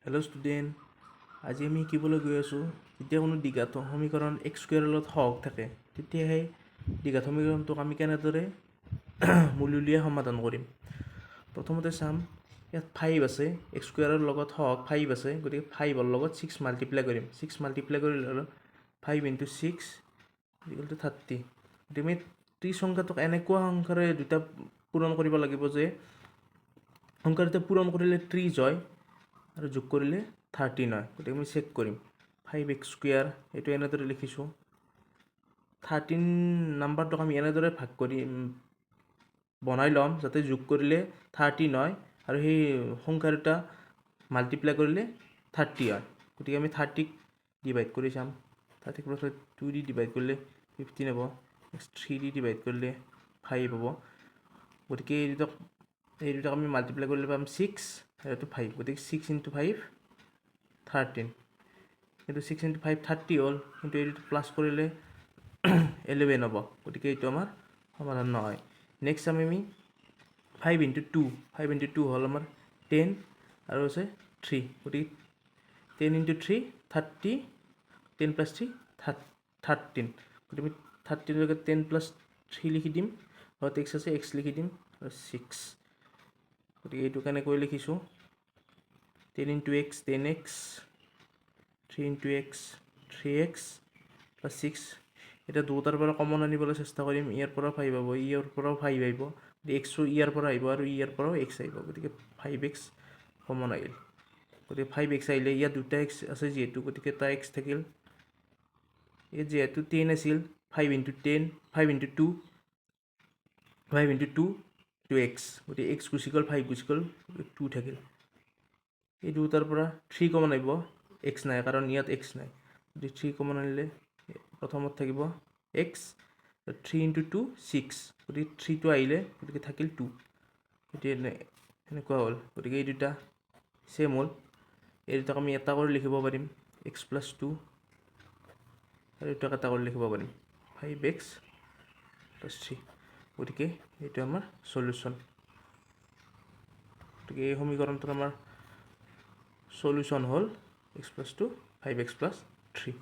Hello' student, আজি আমি শিকিবলৈ গৈ আছোঁ যেতিয়া কোনো দ্বিঘাত সমীকৰণ এক্স স্কুৱেৰৰ লগত সহগ থাকে তেতিয়া সেই দ্বিঘাত সমীকৰণটোক আমি কেনেদৰে মূল উলিয়াই সমাধান কৰিম। প্ৰথমতে চাম, ইয়াত 5 আছে, এক্স স্কুৱেৰৰ লগত সহগ 5 আছে, গতিকে 5ৰ লগত 6 মাল্টিপ্লাই কৰিম। 6 মাল্টিপ্লাই কৰিলে হ'ল 5 × 6 = 30। গতিকে আমি 30 সংখ্যাটোক এনেকুৱা সংখ্যাৰে দুটা পূৰণ কৰিব লাগিব যে সংখ্যা দুটা পূৰণ কৰিলে 30 হয় আৰু যোগ কৰিলে 13 হয়। গতিকে আমি চেক কৰিম 5x স্কুৱেৰ, এইটো এনেদৰে লিখিছোঁ। 13 নাম্বাৰটোক আমি এনেদৰে ভাগ কৰি বনাই ল'ম যাতে যোগ কৰিলে 13 হয় আৰু সেই সংখ্যা দুটা মাল্টিপ্লাই কৰিলে 30 হয়। গতিকে আমি 30ক ডিভাইড কৰি চাম। 30ক প্ৰথমে 2 দি ডিভাইড কৰিলে 15 হ'ব, নেক্সট 3 দি ডিভাইড কৰিলে 5 হ'ব। গতিকে এই দুটাক আমি মাল্টিপ্লাই কৰিলে পাম 6 আৰু এইটো 5। গতিকে 6 × 5 13, কিন্তু 6 × 5 30 হ'ল, কিন্তু এইটো প্লাছ কৰিলে 11 হ'ব। গতিকে এইটো আমাৰ সমাধান নহয়। নেক্সট আমি 5 × 2, 5 × 2 হ'ল আমাৰ 10 আৰু আছে 3। গতিকে 10 × 3 30, 10 + 3 13। গতিকে আমি 13 জেগাত 10 + 3 লিখি দিম, লগত x আছে, x লিখি দিম আৰু 6। গতিকে এইটো কেনেকৈ লিখিছোঁ, 10 × x 10x, 3 × x 3x + 6। এতিয়া দুটাৰ পৰা কমন আনিবলৈ চেষ্টা কৰিম। ইয়াৰ পৰা 5 আহিব, ইয়াৰ পৰাও 5 আহিব, এক্সো ইয়াৰ পৰা আহিব আৰু ইয়াৰ পৰাও x আহিব। গতিকে 5x কমন আহিল। গতিকে 5x আহিলে ইয়াত দুটা x আছে যিহেতু, গতিকে এটা x থাকিল। ইয়াত যিহেতু 10 আছিল, 5 × 10, 5 × 2, 5 × 2 to x, গতিকে x গুচি গ'ল, 5 গুচি গ'ল, 2 থাকিল। এই দুটাৰ পৰা 3 কমন আহিব, x নাই কাৰণ ইয়াত x নাই। গতিকে 3 কমন আনিলে প্ৰথমত থাকিব x, 3 × 2 6, গতিকে 3টো আহিলে, গতিকে থাকিল 2। গতিকে এনেকুৱা হ'ল। গতিকে এই দুটা ছেম হ'ল। এই দুটাক আমি এটা কৰি লিখিব পাৰিম, x + 2, আৰু এইটোক এটা কৰি লিখিব পাৰিম 5x + 3। গতিকে এইটো আমাৰ চলিউশ্যন। গতিকে এই সমীকৰণটোৰ আমাৰ চলিউশ্যন হ'ল x + 2 5x + 3।